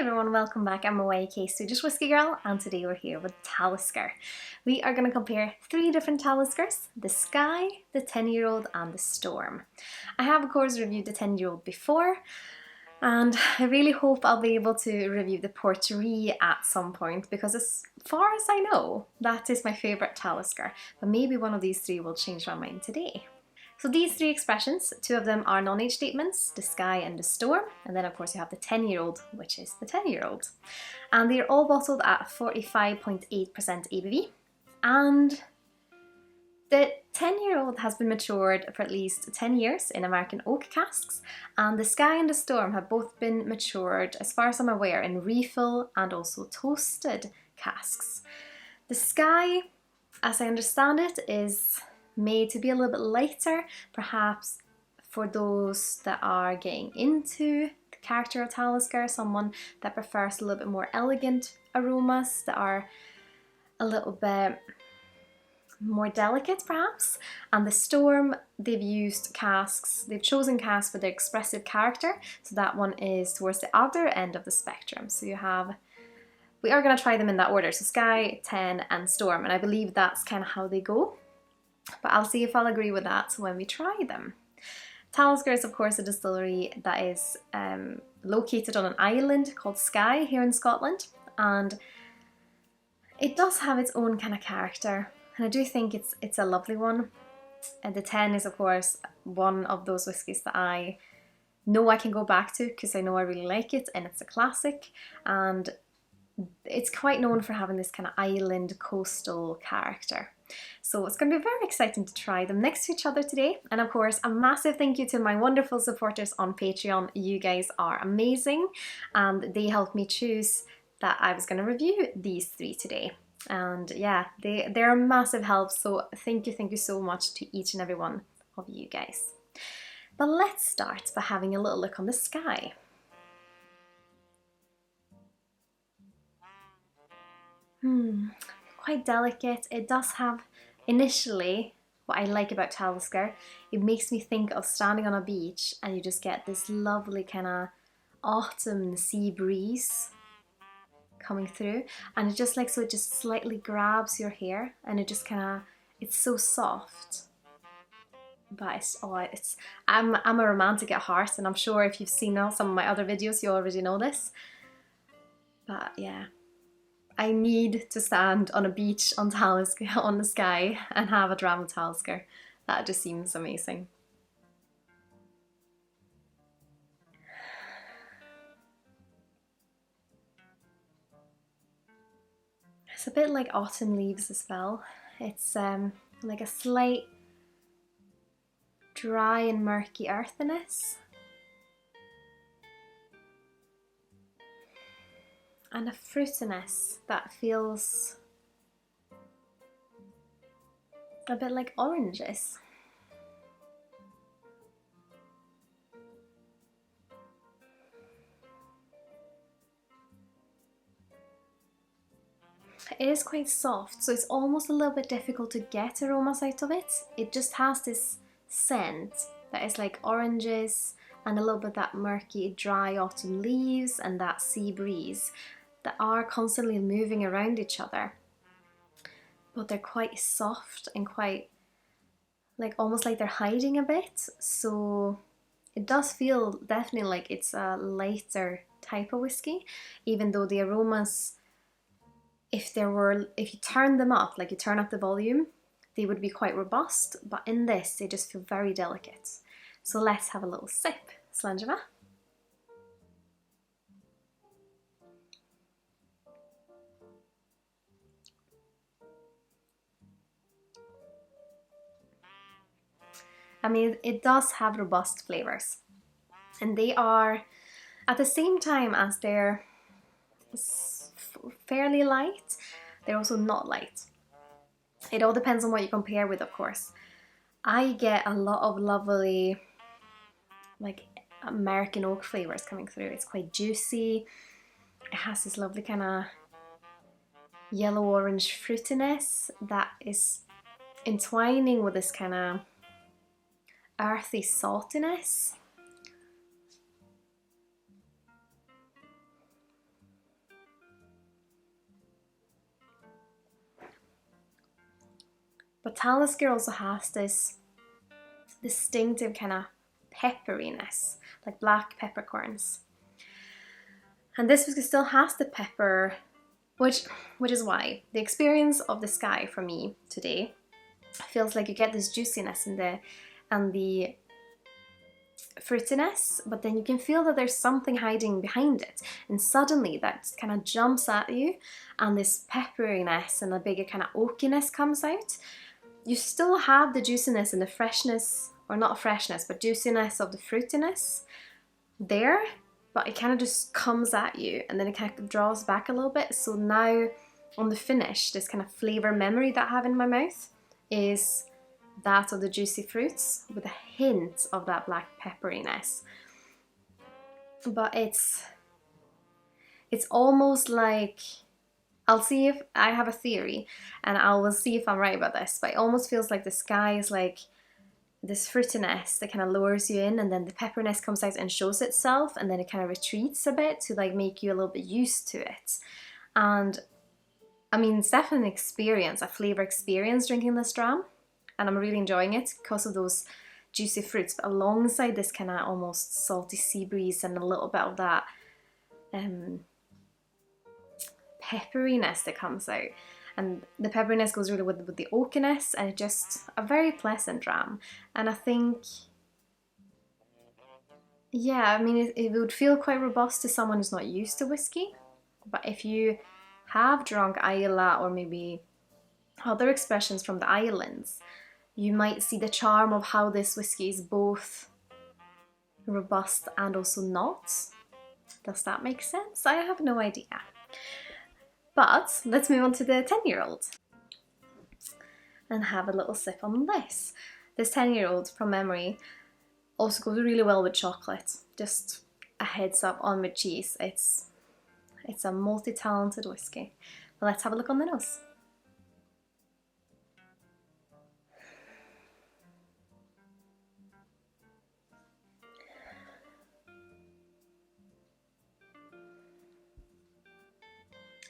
everyone, welcome back. I'm YK Swedish Whiskey Girl and today we're here with Talisker. We are going to compare 3 different Taliskers, the Skye, the 10-year-old and the Storm. I have of course reviewed the 10-year-old before and I really hope I'll be able to review the Portree at some point because as far as I know, that is my favourite Talisker, but maybe one of these 3 will change my mind today. So these 3 expressions, 2 of them are non-age statements, the Skye and the Storm, and then of course you have the 10-year-old, which is the 10-year-old. And they're all bottled at 45.8% ABV, and the 10-year-old has been matured for at least 10 years in American oak casks, and the Skye and the Storm have both been matured, as far as I'm aware, in refill and also toasted casks. The Skye, as I understand it, is made to be a little bit lighter, perhaps for those that are getting into the character of Talisker, someone that prefers a little bit more elegant aromas that are a little bit more delicate perhaps. And the Storm, they've chosen casks for their expressive character, so that one is towards the other end of the spectrum. So we are going to try them in that order, so Skye, 10 and Storm, and I believe that's kind of how they go. But I'll see if I'll agree with that when we try them. Talisker is of course a distillery that is located on an island called Skye here in Scotland, and it does have its own kind of character, and I do think it's a lovely one. And the 10 is of course one of those whiskies that I know I can go back to because I know I really like it and it's a classic, and it's quite known for having this kind of island coastal character. So it's going to be very exciting to try them next to each other today. And of course, a massive thank you to my wonderful supporters on Patreon. You guys are amazing and they helped me choose that I was going to review these 3 today. And yeah, they're a massive help, so thank you so much to each and every one of you guys. But let's start by having a little look on the Skye. Quite delicate. It does have, initially, what I like about Talisker, it makes me think of standing on a beach and you just get this lovely kind of autumn sea breeze coming through, and it just it just slightly grabs your hair and it just kind of, it's so soft. But I'm a romantic at heart, and I'm sure if you've seen some of my other videos you already know this. But yeah, I need to stand on a beach on Talisker, on the Skye, and have a dram of Talisker. That just seems amazing. It's a bit like autumn leaves as well. It's like a slight dry and murky earthiness, and a fruitiness that feels a bit like oranges. It is quite soft, so it's almost a little bit difficult to get aromas out of it. It just has this scent that is like oranges and a little bit that murky dry autumn leaves and that sea breeze that are constantly moving around each other, but they're quite soft and quite almost like they're hiding a bit. So it does feel definitely like it's a lighter type of whiskey, even though the aromas, if you turn them up, like you turn up the volume, they would be quite robust, but in this they just feel very delicate. So let's have a little sip. Slanjava. I mean, it does have robust flavors, and they are, at the same time as they're fairly light, they're also not light. It all depends on what you compare with, of course. I get a lot of lovely American oak flavors coming through. It's quite juicy. It has this lovely kind of yellow-orange fruitiness that is entwining with this kind of earthy saltiness. But Talisker also has this distinctive kind of pepperiness, like black peppercorns. And this whiskey still has the pepper, which is why the experience of the Skye for me today feels like you get this juiciness and the fruitiness, but then you can feel that there's something hiding behind it, and suddenly that kind of jumps at you, and this pepperiness and a bigger kind of oakiness comes out. You still have the juiciness and the freshness, or not freshness, but juiciness of the fruitiness there, but it kind of just comes at you and then it kind of draws back a little bit. So now on the finish, this kind of flavor memory that I have in my mouth is that of the juicy fruits with a hint of that black pepperiness. But it's almost like, I'll see if I have a theory and I will see if I'm right about this, but it almost feels like the Skye is like this fruitiness that kind of lures you in, and then the pepperiness comes out and shows itself, and then it kind of retreats a bit to like make you a little bit used to it. And I mean, it's definitely an experience, a flavour experience drinking this dram, and I'm really enjoying it because of those juicy fruits, but alongside this kind of almost salty sea breeze and a little bit of that pepperiness that comes out. And the pepperiness goes really with the oakiness, and it's just a very pleasant dram. And I think, yeah, I mean, it would feel quite robust to someone who's not used to whiskey. But if you have drunk Islay or maybe other expressions from the islands, you might see the charm of how this whiskey is both robust and also not. Does that make sense? I have no idea. But let's move on to the 10-year-old and have a little sip on this. This 10-year-old, from memory, also goes really well with chocolate. Just a heads up on with cheese. It's a multi-talented whiskey. But let's have a look on the nose.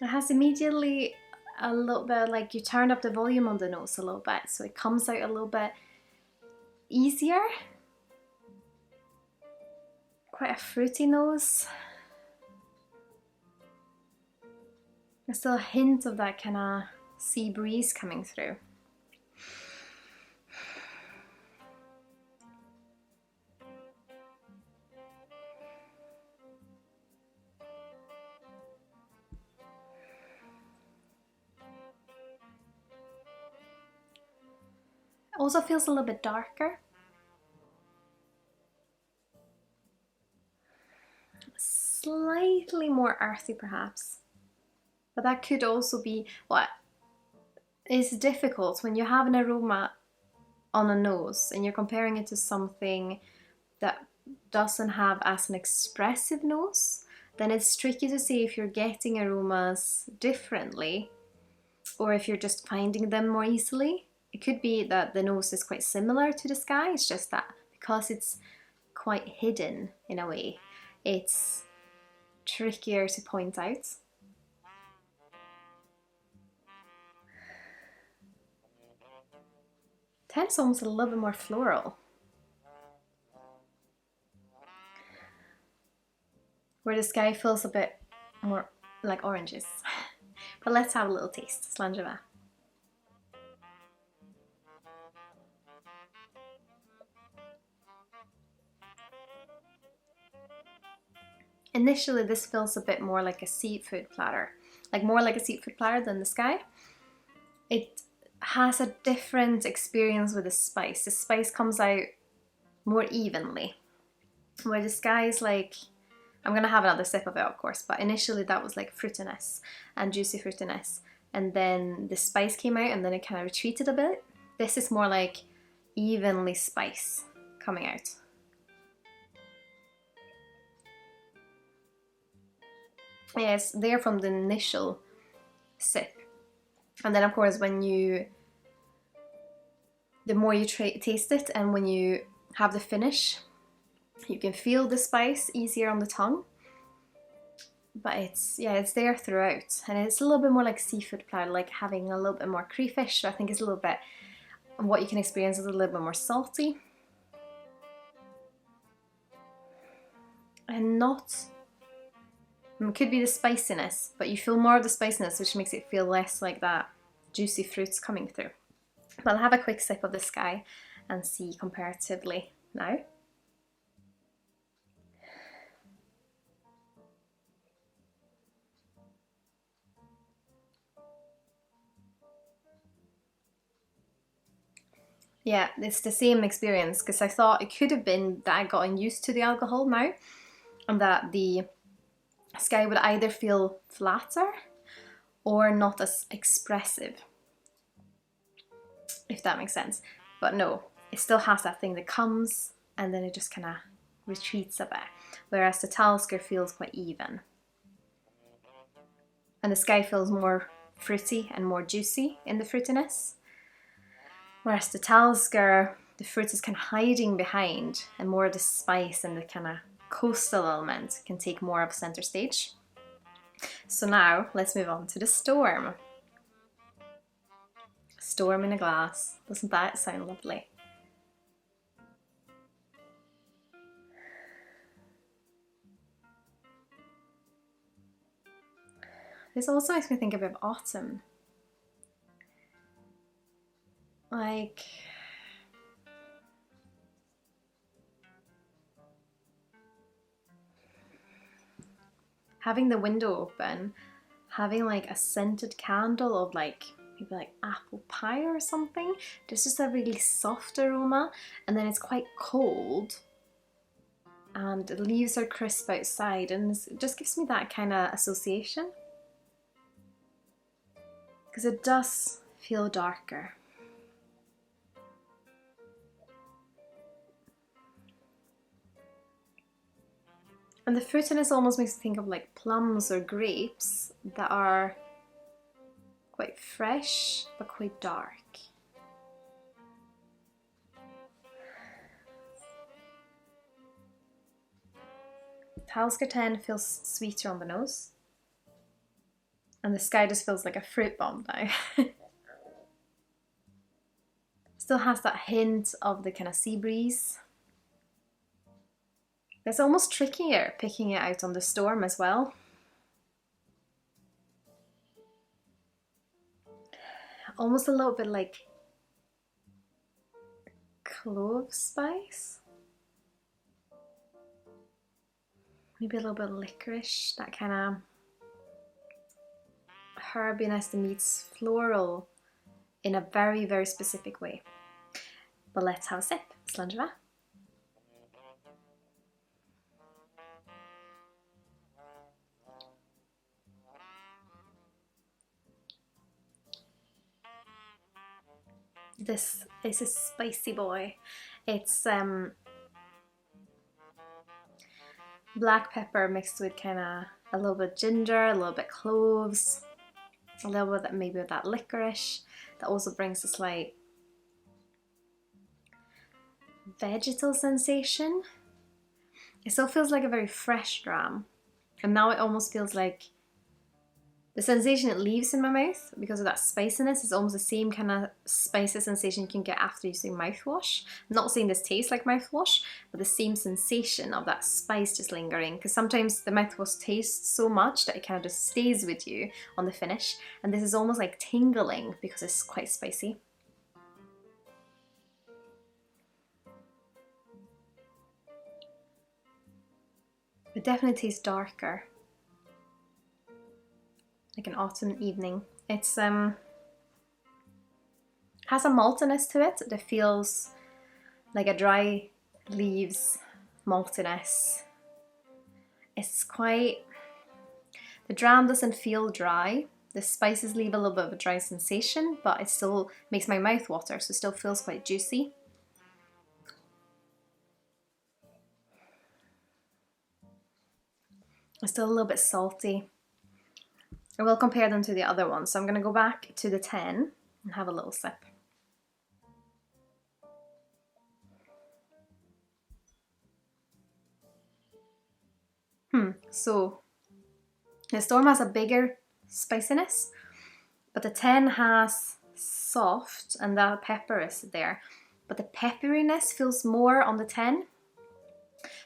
It has immediately a little bit like you turned up the volume on the nose a little bit, so it comes out a little bit easier. Quite a fruity nose. There's still a hint of that kind of sea breeze coming through. Also feels a little bit darker. Slightly more earthy perhaps. But that could also be what is difficult when you have an aroma on a nose and you're comparing it to something that doesn't have as an expressive nose. Then it's tricky to see if you're getting aromas differently or if you're just finding them more easily. It could be that the nose is quite similar to the Skye, it's just that because it's quite hidden in a way, it's trickier to point out. Tends almost a little bit more floral. Where the Skye feels a bit more like oranges. But let's have a little taste. Slàinte mhath. Initially, this feels a bit more like a seafood platter, like more like a seafood platter than the Skye. It has a different experience with the spice. The spice comes out more evenly, where the Skye is like, I'm gonna have another sip of it of course, but initially that was like fruitiness and juicy fruitiness, and then the spice came out and then it kind of retreated a bit. This is more like evenly spice coming out. Yeah, it's there from the initial sip, and then of course the more you taste it and when you have the finish, you can feel the spice easier on the tongue. But it's there throughout, and it's a little bit more like seafood platter, like having a little bit more crayfish. So I think it's a little bit And what you can experience is a little bit more salty. And not, it could be the spiciness, but you feel more of the spiciness, which makes it feel less like that juicy fruits coming through. But I'll have a quick sip of the Skye and see comparatively now. Yeah, it's the same experience, because I thought it could have been that I'd gotten used to the alcohol now, and that the Skye would either feel flatter or not as expressive, if that makes sense. But no, it still has that thing that comes and then it just kind of retreats a bit, whereas the Talisker feels quite even. And the Skye feels more fruity and more juicy in the fruitiness. Whereas the Talisker, the fruit is kind of hiding behind, and more of the spice and the kind of coastal element can take more of center stage. So now let's move on to the Storm. Storm in a glass. Doesn't that sound lovely? This also makes me think a bit of autumn. Like, having the window open, having like a scented candle of like maybe like apple pie or something. There's just a really soft aroma, and then it's quite cold and the leaves are crisp outside, and it just gives me that kind of association, because it does feel darker. And the fruitiness almost makes me think of like plums or grapes that are quite fresh but quite dark. Talisker 10 feels sweeter on the nose, and the Skye just feels like a fruit bomb now. Still has that hint of the kind of sea breeze. It's almost trickier picking it out on the Storm as well. Almost a little bit like clove spice. Maybe a little bit of licorice, that kind of herbiness that meets floral in a very, very specific way. But let's have a sip. Slàinte mhath. This is a spicy boy. It's black pepper mixed with kind of a little bit ginger, a little bit cloves, a little bit maybe of that licorice that also brings a slight vegetal sensation. It still feels like a very fresh dram, and now it almost feels like the sensation it leaves in my mouth, because of that spiciness, is almost the same kind of spicy sensation you can get after using mouthwash. I'm not saying this tastes like mouthwash, but the same sensation of that spice just lingering, because sometimes the mouthwash tastes so much that it kind of just stays with you on the finish, and this is almost like tingling because it's quite spicy. It definitely tastes darker, like an autumn evening. It's has a maltiness to it that feels like a dry leaves maltiness. It's quite, the dram doesn't feel dry. The spices leave a little bit of a dry sensation, but it still makes my mouth water, so it still feels quite juicy. It's still a little bit salty. I will compare them to the other ones, so I'm going to go back to the 10 and have a little sip. So the Storm has a bigger spiciness, but the 10 has soft and that pepper is there, but the pepperiness feels more on the 10.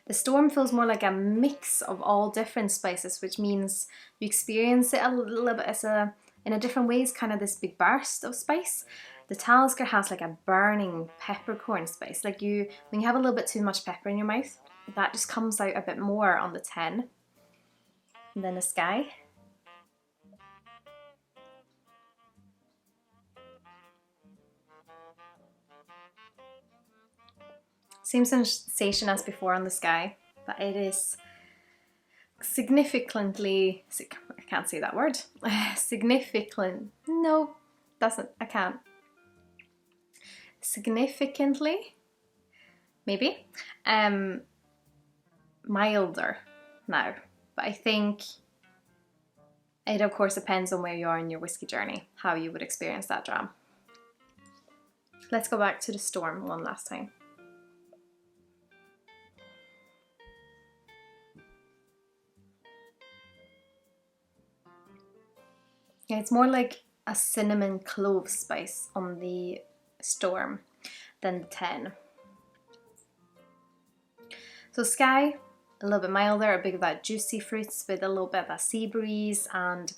The Storm feels more like a mix of all different spices, which means you experience it a little bit as in a different ways, kind of this big burst of spice. The Talisker has like a burning peppercorn spice. Like when you have a little bit too much pepper in your mouth, that just comes out a bit more on the 10. And then the Skye. Same sensation as before on the Skye, but it is significantly, I can't say that word, significantly maybe, milder now, but I think it of course depends on where you are in your whiskey journey, how you would experience that dram. Let's go back to the Storm one last time. Yeah, it's more like a cinnamon clove spice on the Storm than the 10. So Skye, a little bit milder, a bit of that juicy fruits with a little bit of that sea breeze, and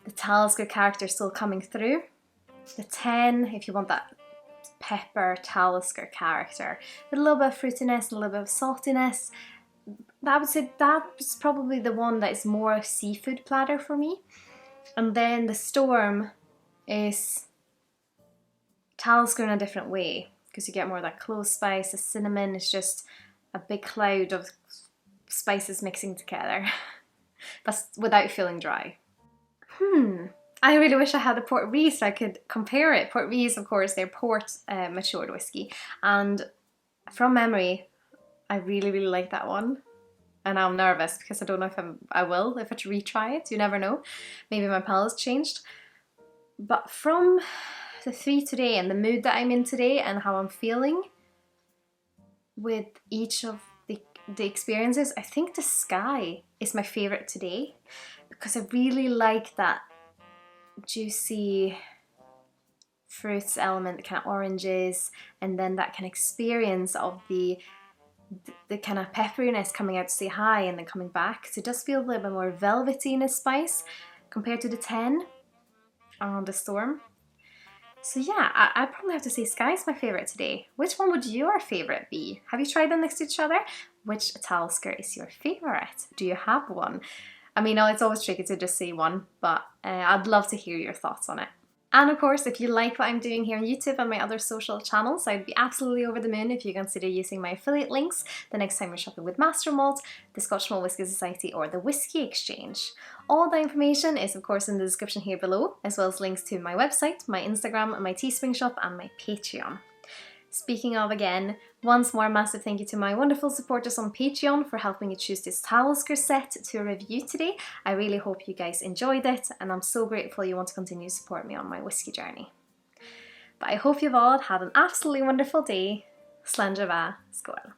the Talisker character still coming through. The 10, if you want that pepper Talisker character, with a little bit of fruitiness, a little bit of saltiness, I would say that's probably the one that is more seafood platter for me. And then the Storm is Talisker in a different way, because you get more of that clove spice. The cinnamon is just a big cloud of spices mixing together, but without feeling dry. I really wish I had a Port Rees so I could compare it. Port Rees, of course, they're port matured whiskey, and from memory, I really, really like that one. And I'm nervous because I don't know if I will if I retry it. You never know. Maybe my palate's changed. But from the 3 today and the mood that I'm in today and how I'm feeling with each of the experiences, I think the Skye is my favourite today, because I really like that juicy fruits element, the kind of oranges, and then that kind of experience of the kind of pepperiness coming out to say hi and then coming back. So it does feel a little bit more velvety in its spice compared to the 10 on the Storm. So yeah, I'd probably have to say Skye's my favourite today. Which one would your favourite be? Have you tried them next to each other? Which Talisker is your favourite? Do you have one? I mean, it's always tricky to just say one, but I'd love to hear your thoughts on it. And of course, if you like what I'm doing here on YouTube and my other social channels, I'd be absolutely over the moon if you consider using my affiliate links the next time you're shopping with Master Malt, the Scotch Malt Whisky Society, or the Whisky Exchange. All the information is of course in the description here below, as well as links to my website, my Instagram, my Teespring shop, and my Patreon. Speaking of, again, once more, massive thank you to my wonderful supporters on Patreon for helping me choose this Talisker set to review today. I really hope you guys enjoyed it, and I'm so grateful you want to continue to support me on my whiskey journey. But I hope you've all had an absolutely wonderful day. Slán va, Skål.